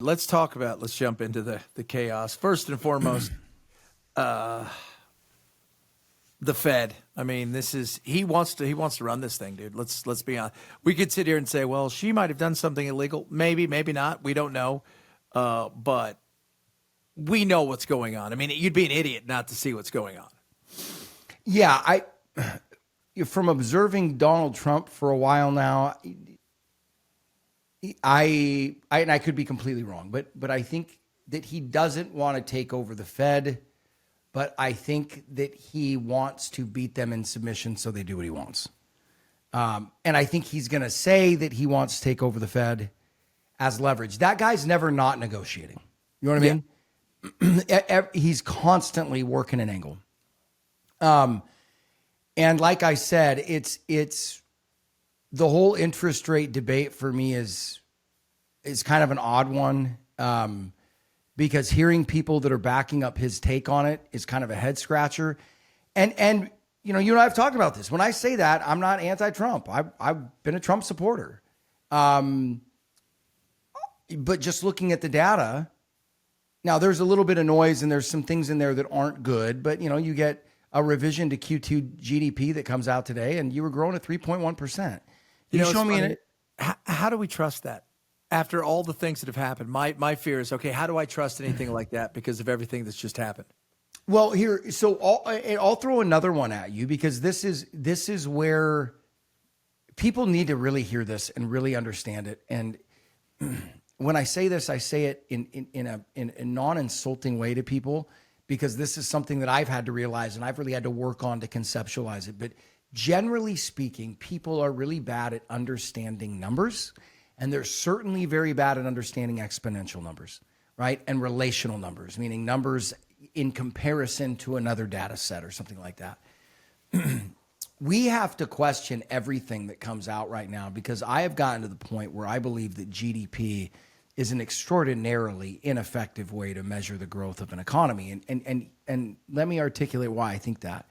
Let's jump into the chaos. First and foremost, the Fed. I mean, he wants to run this thing, dude. Let's be honest. We could sit here and say, well, she might have done something illegal. Maybe not. We don't know. But we know what's going on. I mean, you'd be an idiot not to see what's going on. Yeah, from observing Donald Trump for a while now, I could be completely wrong, but I think that he doesn't want to take over the Fed, but I think that he wants to beat them in submission so they do what he wants. And I think he's going to say that he wants to take over the Fed as leverage. That guy's never not negotiating. You know what I mean? He's constantly working an angle. And like I said, it's the whole interest rate debate for me is kind of an odd one, because hearing people that are backing up his take on it is kind of a head scratcher. And you and I have talked about this. When I say that, I'm not anti-Trump. I've been a Trump supporter. But just looking at the data, now there's a little bit of noise and there's some things in there that aren't good. But you get a revision to Q2 GDP that comes out today, and you were growing at 3.1%. You show me how do we trust that after all the things that have happened? My fear is, okay, how do I trust anything like that because of everything that's just happened? Well, I'll throw another one at you, because this is where people need to really hear this and really understand it. And when I say this, I say it in a non-insulting way to people, because this is something that I've had to realize and I've really had to work on to conceptualize it. But generally speaking, people are really bad at understanding numbers, and they're certainly very bad at understanding exponential numbers, right? And relational numbers, meaning numbers in comparison to another data set or something like that. We have to question everything that comes out right now, because I have gotten to the point where I believe that GDP is an extraordinarily ineffective way to measure the growth of an economy. And let me articulate why I think that.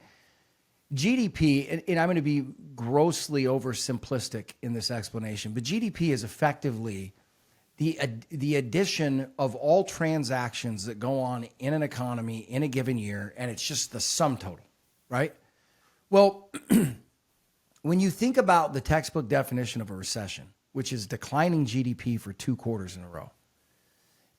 GDP, and I'm going to be grossly oversimplistic in this explanation, but GDP is effectively the addition of all transactions that go on in an economy in a given year, and it's just the sum total, right? Well, when you think about the textbook definition of a recession, which is declining GDP for 2 quarters in a row,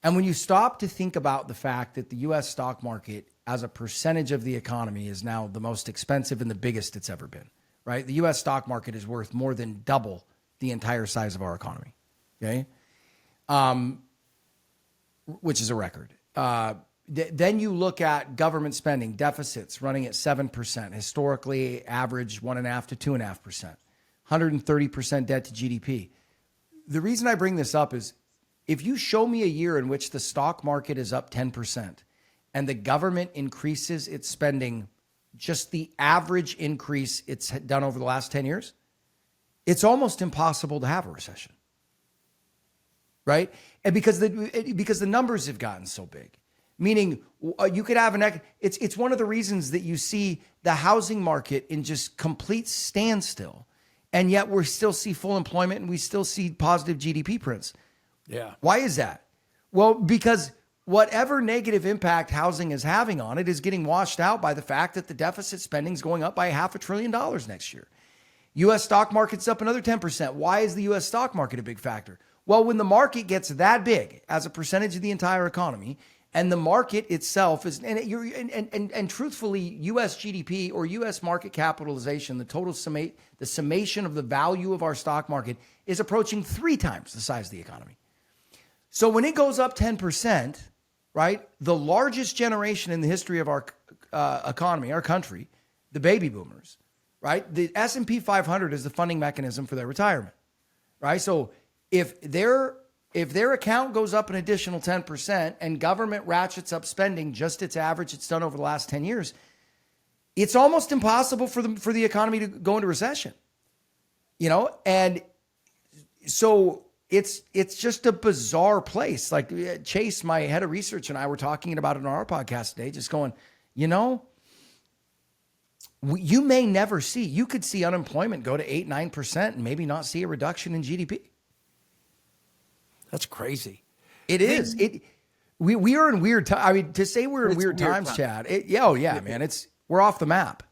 and when you stop to think about the fact that the U.S. stock market as a percentage of the economy is now the most expensive and the biggest it's ever been, right? The U.S. stock market is worth more than double the entire size of our economy, okay? Which is a record. Then you look at government spending, deficits running at 7%, historically average 1.5% to 2.5%, 130% debt to GDP. The reason I bring this up is, if you show me a year in which the stock market is up 10% and the government increases its spending, just the average increase it's done over the last 10 years, it's almost impossible to have a recession, right? And because the numbers have gotten so big, meaning you could have it's one of the reasons that you see the housing market in just complete standstill, and yet we still see full employment and we still see positive GDP prints. Yeah. Why is that? Well, because whatever negative impact housing is having on it is getting washed out by the fact that the deficit spending is going up by $500 billion next year. U.S. stock market's up another 10%. Why is the U.S. stock market a big factor? Well, when the market gets that big as a percentage of the entire economy, and the market itself is, and truthfully, U.S. GDP or U.S. market capitalization, the summation of the value of our stock market is approaching 3 times the size of the economy. So when it goes up 10%, right, the largest generation in the history of our economy, our country, the baby boomers, right, the S&P 500 is the funding mechanism for their retirement, right? So if their account goes up an additional 10% and government ratchets up spending just its average it's done over the last 10 years, it's almost impossible for the economy to go into recession, and so it's just a bizarre place. Like Chase, my head of research, and I were talking about it on our podcast today, just going, you may never see, you could see unemployment go to 8-9% and maybe not see a reduction in GDP. That's crazy. It is. We are in weird times. I mean, to say we're in weird times, Chad. Man. We're off the map.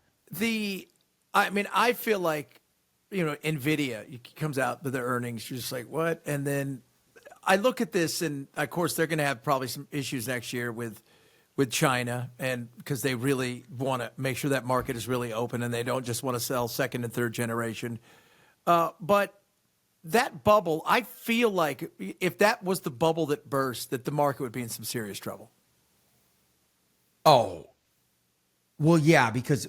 I feel like, Nvidia comes out with their earnings. You're just like, what? And then I look at this, and of course they're going to have probably some issues next year with China, and because they really want to make sure that market is really open, and they don't just want to sell second and third generation. But that bubble, I feel like if that was the bubble that burst, that the market would be in some serious trouble. Oh, well, yeah, because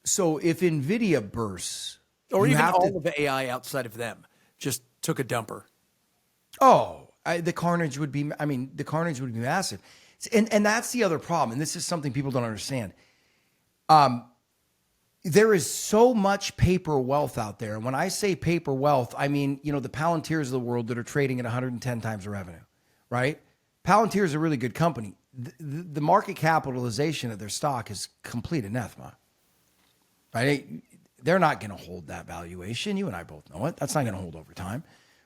so if Nvidia bursts, or even all of the AI outside of them just took a dumper. The carnage would be. I mean, the carnage would be massive, and that's the other problem. And this is something people don't understand. There is so much paper wealth out there. And when I say paper wealth, I mean, the Palantirs of the world that are trading at 110 times the revenue, right? Palantir is a really good company. The market capitalization of their stock is complete anathema, right? They're not going to hold that valuation. You and I both know it. That's not going to hold over time,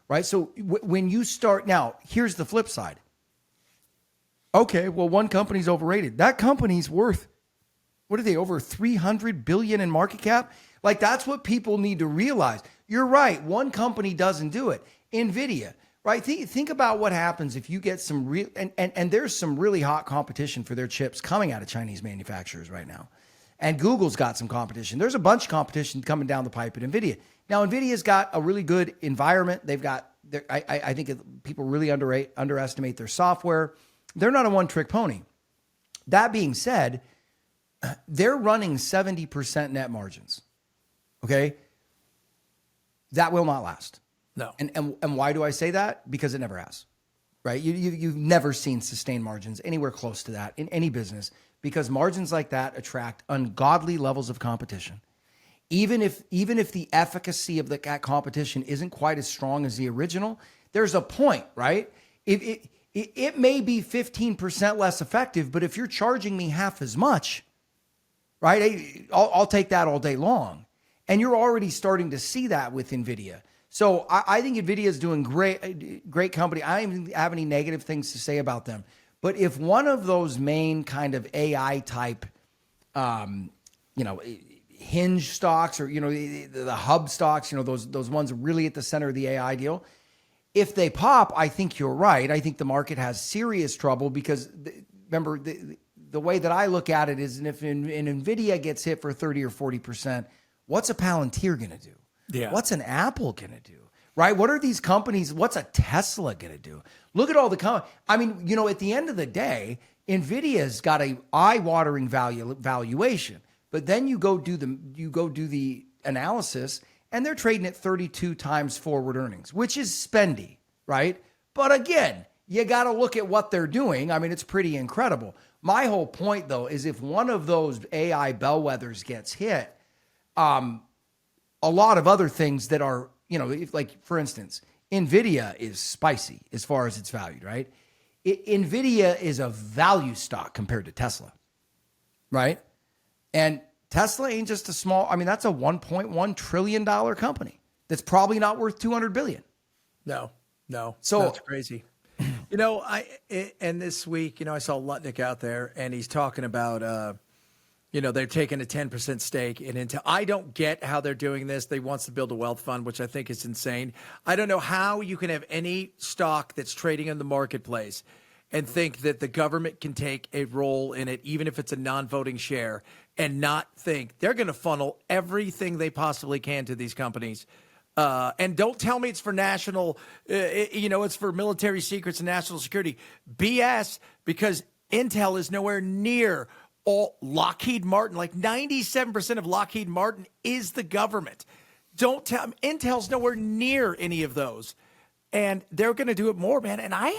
right? So when you start, now, here's the flip side. Okay, well, one company's overrated. That company's worth, what are they, over 300 billion in market cap? Like, that's what people need to realize. You're right. One company doesn't do it. Nvidia, right? Think about what happens if you get some real, and there's some really hot competition for their chips coming out of Chinese manufacturers right now. And Google's got some competition. There's a bunch of competition coming down the pipe at Nvidia. Now, Nvidia's got a really good environment. They've got, I think people really underestimate their software. They're not a one-trick pony. That being said, they're running 70% net margins. Okay? That will not last. No. And why do I say that? Because it never has. Right? You've never seen sustained margins anywhere close to that in any business, because margins like that attract ungodly levels of competition. Even if the efficacy of that competition isn't quite as strong as the original, there's a point, right? It may be 15% less effective, but if you're charging me half as much, right, I'll take that all day long. And you're already starting to see that with Nvidia. So I think Nvidia is doing great company. I don't even have any negative things to say about them. But if one of those main kind of AI type, hinge stocks, or the hub stocks, those ones really at the center of the AI deal, if they pop, I think you're right. I think the market has serious trouble because remember the way that I look at it is, if an Nvidia gets hit for 30 or 40%, what's a Palantir going to do? Yeah. What's an Apple going to do? Right? What are these companies? What's a Tesla going to do? Look at all the I mean, at the end of the day, Nvidia's got a eye-watering valuation, but then you go do the analysis, and they're trading at 32 times forward earnings, which is spendy, right? But again, you got to look at what they're doing. I mean, it's pretty incredible. My whole point, though, is if one of those AI bellwethers gets hit, a lot of other things that are, like, for instance, Nvidia is spicy as far as it's valued, right? Nvidia is a value stock compared to Tesla, right? And Tesla ain't just a small, that's a $1.1 trillion company that's probably not worth $200 billion. No. So that's crazy. And this week, I saw Lutnick out there, and he's talking about, they're taking a 10% stake in Intel. I don't get how they're doing this. They wants to build a wealth fund, which I think is insane. I don't know how you can have any stock that's trading in the marketplace and think that the government can take a role in it, even if it's a non-voting share, and not think they're going to funnel everything they possibly can to these companies. And don't tell me it's for national, it's for military secrets and national security. BS, because Intel is nowhere near all Lockheed Martin. Like 97% of Lockheed Martin is the government. Don't tell me Intel's nowhere near any of those. And they're going to do it more, man. And I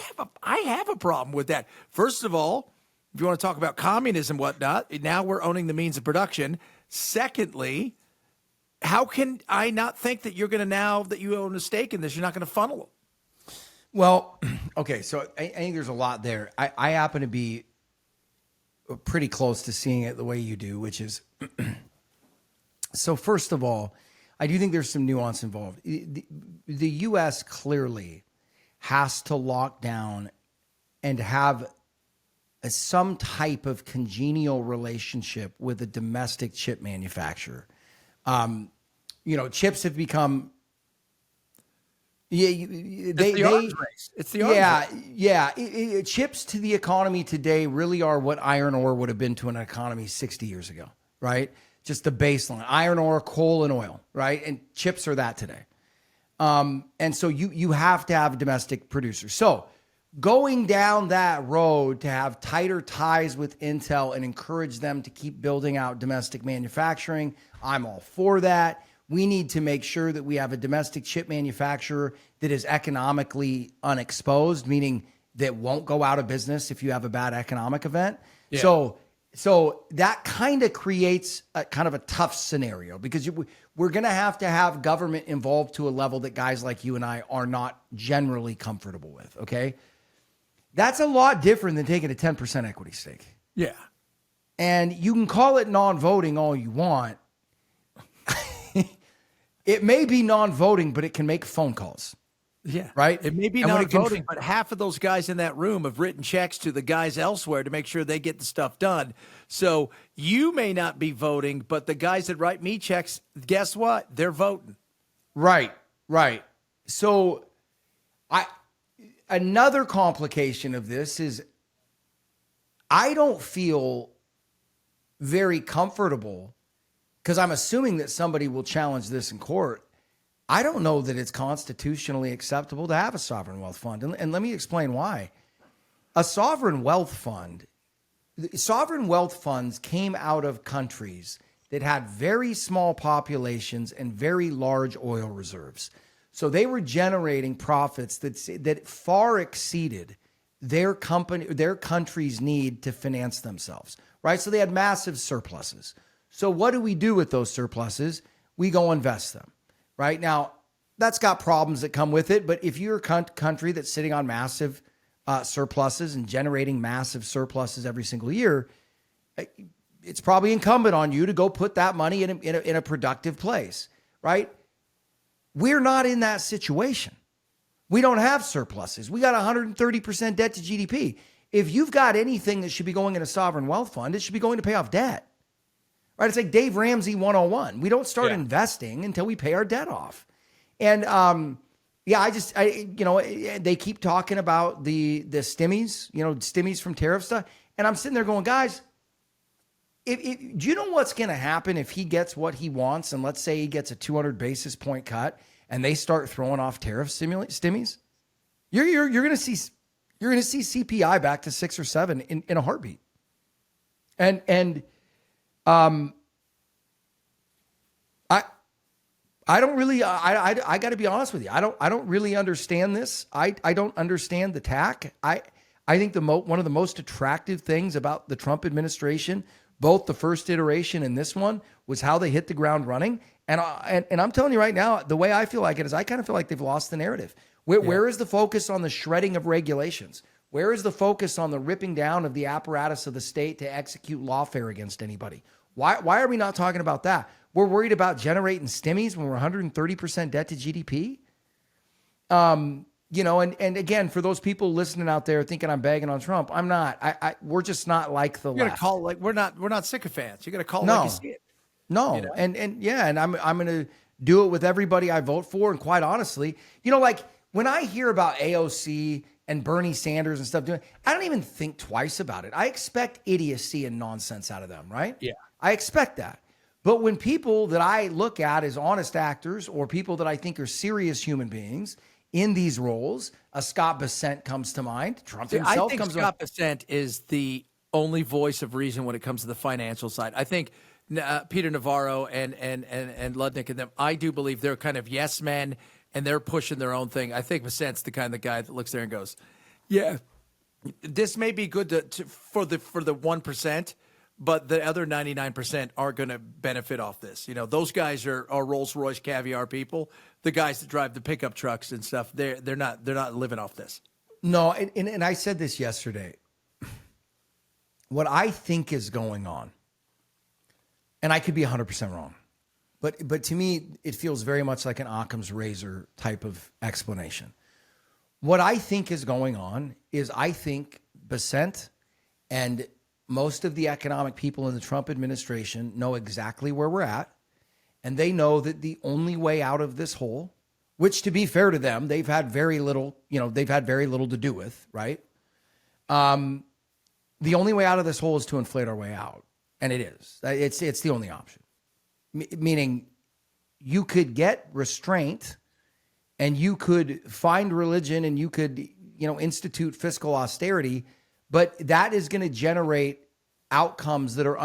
have a problem with that. First of all, if you want to talk about communism, whatnot, now we're owning the means of production. Secondly, how can I not think that you're going to, now that you own a stake in this, you're not going to funnel them? Well, okay. So I think there's a lot there. I happen to be pretty close to seeing it the way you do, which is, so first of all, I do think there's some nuance involved. The U.S. clearly has to lock down and have some type of congenial relationship with a domestic chip manufacturer. Chips have become It's the arms race. It's the arms race. Chips to the economy today really are what iron ore would have been to an economy 60 years ago, right? Just the baseline: iron ore, coal, and oil, right? And chips are that today. And so you have to have domestic producers. So going down that road to have tighter ties with Intel and encourage them to keep building out domestic manufacturing, I'm all for that. We need to make sure that we have a domestic chip manufacturer that is economically unexposed, meaning that won't go out of business if you have a bad economic event. Yeah. So that kind of creates a kind of a tough scenario, because we're going to have government involved to a level that guys like you and I are not generally comfortable with. Okay. That's a lot different than taking a 10% equity stake. Yeah. And you can call it non-voting all you want. It may be non-voting, but it can make phone calls. Yeah. Right? It may be non-voting, but half of those guys in that room have written checks to the guys elsewhere to make sure they get the stuff done. So you may not be voting, but the guys that write me checks, guess what? They're voting. Right. So another complication of this is I don't feel very comfortable, because I'm assuming that somebody will challenge this in court. I don't know that it's constitutionally acceptable to have a sovereign wealth fund. And let me explain why. A sovereign wealth funds came out of countries that had very small populations and very large oil reserves. So they were generating profits that far exceeded their country's need to finance themselves, right? So they had massive surpluses. So what do we do with those surpluses? We go invest them, right? Now, that's got problems that come with it, but if you're a country that's sitting on massive surpluses and generating massive surpluses every single year, it's probably incumbent on you to go put that money in a productive place, right? We're not in that situation. We don't have surpluses. We got 130% debt to GDP. If you've got anything that should be going in a sovereign wealth fund, it should be going to pay off debt. Right? It's like Dave Ramsey 101. We don't start investing until we pay our debt off. And they keep talking about the stimmies, stimmies from tariff stuff. And I'm sitting there going, guys, do you know what's going to happen if he gets what he wants? And let's say he gets a 200 basis point cut and they start throwing off tariff stimmies. You're going to see CPI back to 6 or 7 in a heartbeat. I don't really, I got to be honest with you. I don't really understand this. I don't understand the tack. I think one of the most attractive things about the Trump administration, both the first iteration and this one, was how they hit the ground running. And I'm telling you right now, the way I feel like it is, I kind of feel like they've lost the narrative. Where is the focus on the shredding of regulations? Where is the focus on the ripping down of the apparatus of the state to execute lawfare against anybody? Why are we not talking about that? We're worried about generating stimmies when we're 130% debt to GDP. And again, for those people listening out there thinking I'm bagging on Trump, I'm not. We're just not like the left. We're not sycophants. You got to call it like you see it. No, and I'm going to do it with everybody I vote for. And quite honestly, like when I hear about AOC and Bernie Sanders and stuff doing, I don't even think twice about it. I expect idiocy and nonsense out of them, right? Yeah. I expect that. But when people that I look at as honest actors or people that I think are serious human beings in these roles, a Scott Bessent comes to mind. Trump himself comes to mind. Scott Bessent is the only voice of reason when it comes to the financial side. I think Peter Navarro and Ludnick and them, I do believe they're kind of yes men and they're pushing their own thing. I think Bessent's the kind of guy that looks there and goes, yeah, this may be good for the 1%. But the other 99% are going to benefit off this. Those guys are Rolls-Royce caviar people. The guys that drive the pickup trucks and stuff, they're not living off this. No, and I said this yesterday. What I think is going on, and I could be 100% wrong, but to me, it feels very much like an Occam's razor type of explanation. What I think is going on is I think Besant and most of the economic people in the Trump administration know exactly where we're at. And they know that the only way out of this hole, which to be fair to them, they've had very little to do with, right? The only way out of this hole is to inflate our way out. And it is. It's the only option. Meaning you could get restraint and you could find religion and you could, institute fiscal austerity, but that is going to generate outcomes that are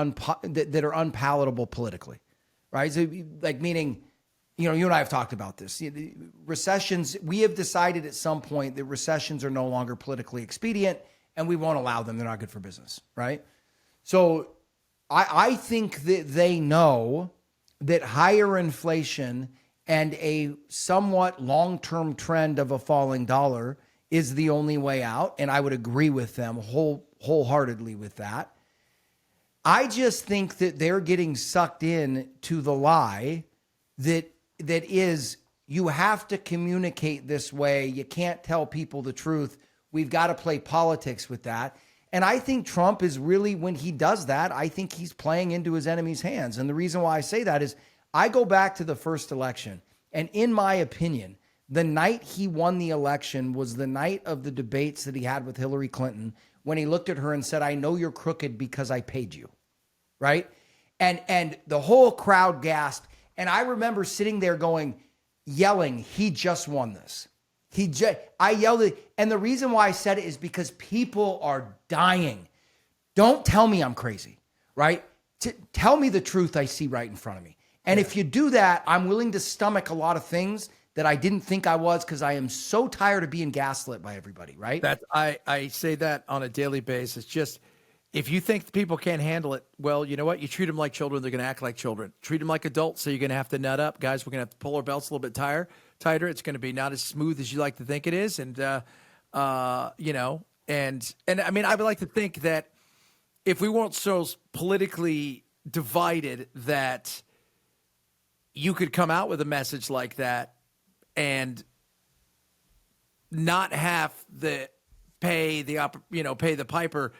unpalatable politically, right? So, meaning, you and I have talked about this. Recessions, we have decided at some point that recessions are no longer politically expedient and we won't allow them. They're not good for business, right? So I think that they know that higher inflation and a somewhat long-term trend of a falling dollar is the only way out. And I would agree with them wholeheartedly with that. I just think that they're getting sucked in to the lie that is, you have to communicate this way. You can't tell people the truth. We've got to play politics with that. And I think Trump is really, when he does that, I think he's playing into his enemy's hands. And the reason why I say that is I go back to the first election. And in my opinion, the night he won the election was the night of the debates that he had with Hillary Clinton, when he looked at her and said, I know you're crooked because I paid you, right? And the whole crowd gasped. And I remember sitting there yelling, he just won this. I yelled it. And the reason why I said it is because people are dying. Don't tell me I'm crazy, right? Tell me the truth I see right in front of me. And if you do that, I'm willing to stomach a lot of things that I didn't think I was, because I am so tired of being gaslit by everybody, right? I say that on a daily basis. Just, if you think people can't handle it, well, you know what? You treat them like children, they're going to act like children. Treat them like adults, so you're going to have to nut up. Guys, we're going to have to pull our belts a little bit tighter. It's going to be not as smooth as you like to think it is. And, and I mean, I would like to think that if we weren't so politically divided that you could come out with a message like that and not have pay the piper,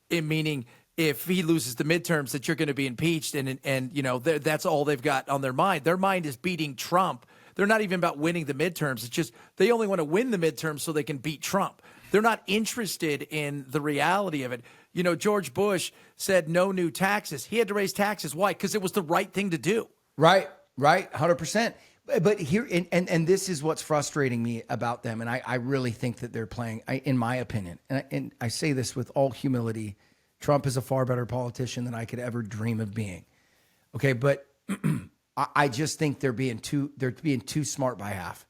meaning if he loses the midterms that you're going to be impeached and that's all they've got on their mind. Their mind is beating Trump. They're not even about winning the midterms. It's just they only want to win the midterms so they can beat Trump. They're not interested in the reality of it. George Bush said no new taxes. He had to raise taxes. Why? Because it was the right thing to do. Right, 100%. But here, and this is what's frustrating me about them, and I really think that they're playing, in my opinion, and I say this with all humility, Trump is a far better politician than I could ever dream of being. Okay, but I just think they're being too smart by half.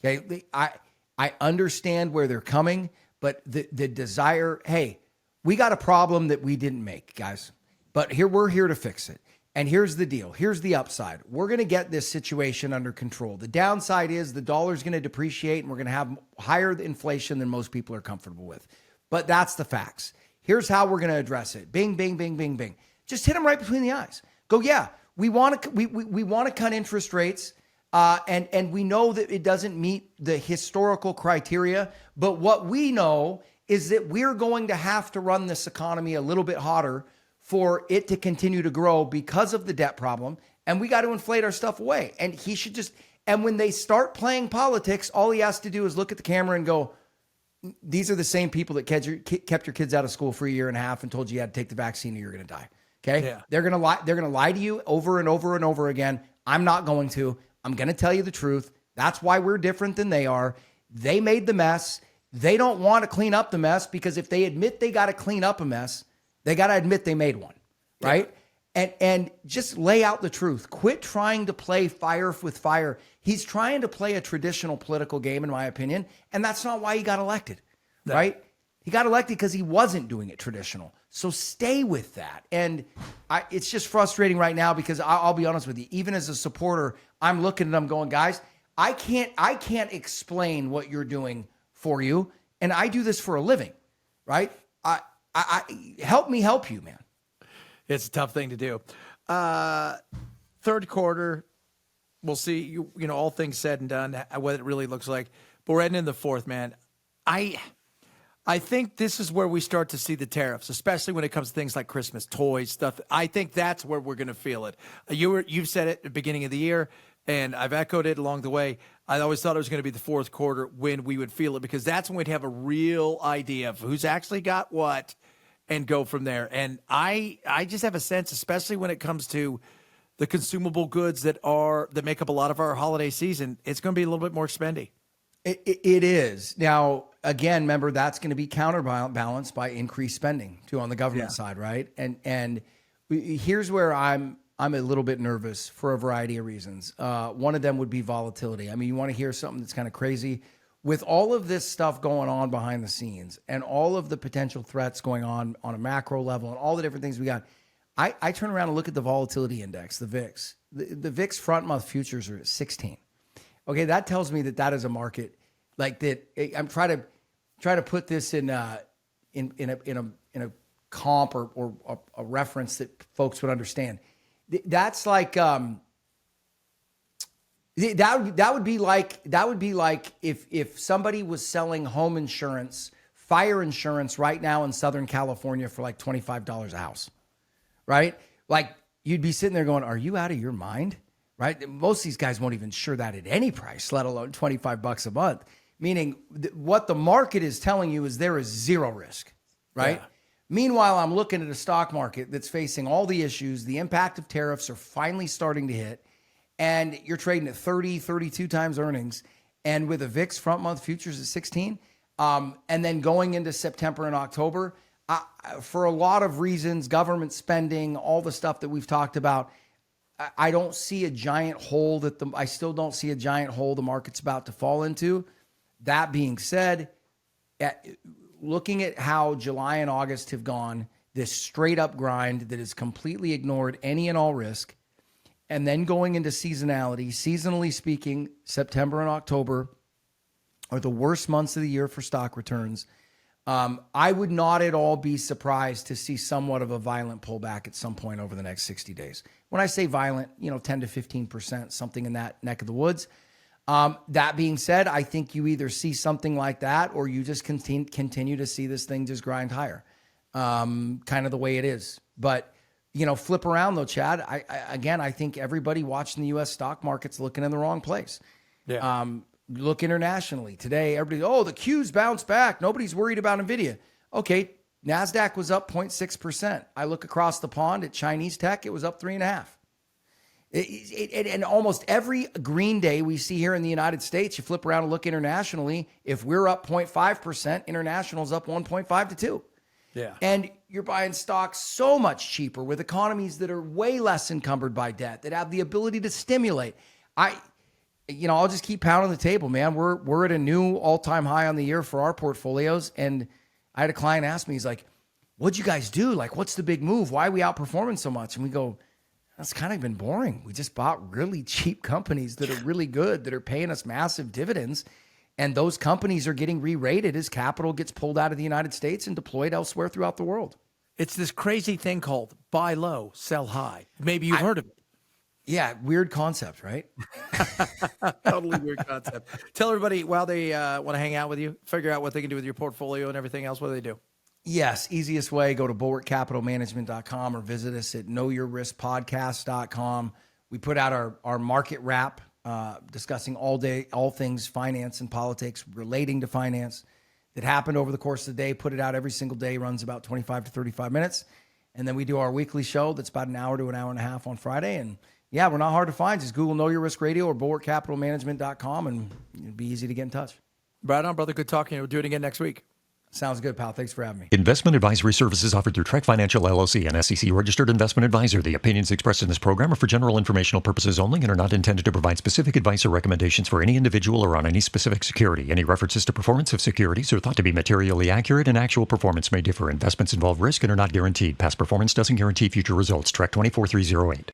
Okay, I understand where they're coming, but the desire, hey, we got a problem that we didn't make, guys, but we're here to fix it. And here's the deal. Here's the upside. We're going to get this situation under control. The downside is the dollar's going to depreciate and we're going to have higher inflation than most people are comfortable with. But that's the facts. Here's how we're going to address it. Bing, bing, bing, bing, bing. Just hit them right between the eyes. Go, yeah, we want to cut interest rates. And we know that it doesn't meet the historical criteria. But what we know is that we're going to have to run this economy a little bit hotter for it to continue to grow because of the debt problem. And we got to inflate our stuff away. And he should and when they start playing politics, all he has to do is look at the camera and go, these are the same people that kept your kids out of school for a year and a half and told you had to take the vaccine or you're going to die. Okay. Yeah. They're going to lie. They're going to lie to you over and over and over again. I'm not going to. I'm going to tell you the truth. That's why we're different than they are. They made the mess. They don't want to clean up the mess, because if they admit they got to clean up a mess, they got to admit they made one, right? Yeah. And just lay out the truth. Quit trying to play fire with fire. He's trying to play a traditional political game, in my opinion, and that's not why he got elected, right? He got elected because he wasn't doing it traditional. So stay with that. And it's just frustrating right now, because I'll be honest with you, even as a supporter, I'm looking at them going, guys, I can't explain what you're doing for you, and I do this for a living, right? Help me help you, man. It's a tough thing to do. Third quarter, we'll see, all things said and done, what it really looks like. But we're heading in the fourth, man. I think this is where we start to see the tariffs, especially when it comes to things like Christmas toys stuff. I think that's where we're going to feel it. You've said it at the beginning of the year, and I've echoed it along the way. I always thought it was going to be the fourth quarter when we would feel it, because that's when we'd have a real idea of who's actually got what and go from there. And I just have a sense, especially when it comes to the consumable goods that make up a lot of our holiday season, it's going to be a little bit more spendy. It is. Now, again, remember, that's going to be counterbalanced by increased spending too on the government side, right? And here's where I'm a little bit nervous for a variety of reasons. One of them would be volatility. I mean, you want to hear something that's kind of crazy? With all of this stuff going on behind the scenes and all of the potential threats going on a macro level and all the different things we got, I turn around and look at the volatility index, the VIX. The VIX front month futures are at 16. Okay, that tells me that is a market like that. I'm trying to put this in a comp or a reference that folks would understand. That's like that would be like if somebody was selling home insurance, fire insurance right now in Southern California for like $25 a house, right? Like you'd be sitting there going, "Are you out of your mind?" Right? Most of these guys won't even insure that at any price, let alone $25 a month. Meaning what the market is telling you is there is zero risk, right? Yeah. Meanwhile, I'm looking at a stock market that's facing all the issues. The impact of tariffs are finally starting to hit, and you're trading at 30, 32 times earnings, and with a VIX front month futures at 16, and then going into September and October, for a lot of reasons, government spending, all the stuff that we've talked about, I don't see a giant hole I still don't see a giant hole the market's about to fall into. That being said, looking at how July and August have gone, this straight up grind that has completely ignored any and all risk, and then going into seasonally speaking, September and October are the worst months of the year for stock returns. I would not at all be surprised to see somewhat of a violent pullback at some point over the next 60 days. When I say violent, 10 to 15%, something in that neck of the woods. That being said, I think you either see something like that or you just continue to see this thing just grind higher, kind of the way it is. But, flip around though, Chad. I think everybody watching the U.S. stock market's looking in the wrong place. Yeah. Look internationally. Today, everybody, the Q's bounced back. Nobody's worried about Nvidia. Okay, NASDAQ was up 0.6%. I look across the pond at Chinese tech, it was up 3.5%. And almost every green day we see here in the United States, you flip around and look internationally, if we're up 0.5%, international's up 1.5 to 2. Yeah. And you're buying stocks so much cheaper with economies that are way less encumbered by debt, that have the ability to stimulate. I'll just keep pounding the table, man. We're at a new all-time high on the year for our portfolios. And I had a client ask me, he's like, "What'd you guys do? Like, what's the big move? Why are we outperforming so much?" And we go, "That's kind of been boring. We just bought really cheap companies that are really good, that are paying us massive dividends. And those companies are getting re-rated as capital gets pulled out of the United States and deployed elsewhere throughout the world." It's this crazy thing called buy low, sell high. Maybe you've heard of it. Yeah, weird concept, right? Totally weird concept. Tell everybody, while they want to hang out with you, figure out what they can do with your portfolio and everything else, what do they do? Yes, easiest way, go to bulwarkcapitalmanagement.com or visit us at knowyourriskpodcast.com. We put out our market wrap discussing all things finance and politics relating to finance that happened over the course of the day. Put it out every single day, runs about 25 to 35 minutes. And then we do our weekly show that's about an hour to an hour and a half on Friday. And yeah, we're not hard to find. Just Google Know Your Risk Radio or bulwarkcapitalmanagement.com and it'll be easy to get in touch. Right on, brother. Good talking. We'll do it again next week. Sounds good, pal. Thanks for having me. Investment advisory services offered through Trek Financial LLC, an SEC-registered investment advisor. The opinions expressed in this program are for general informational purposes only and are not intended to provide specific advice or recommendations for any individual or on any specific security. Any references to performance of securities are thought to be materially accurate, and actual performance may differ. Investments involve risk and are not guaranteed. Past performance doesn't guarantee future results. Trek 24308.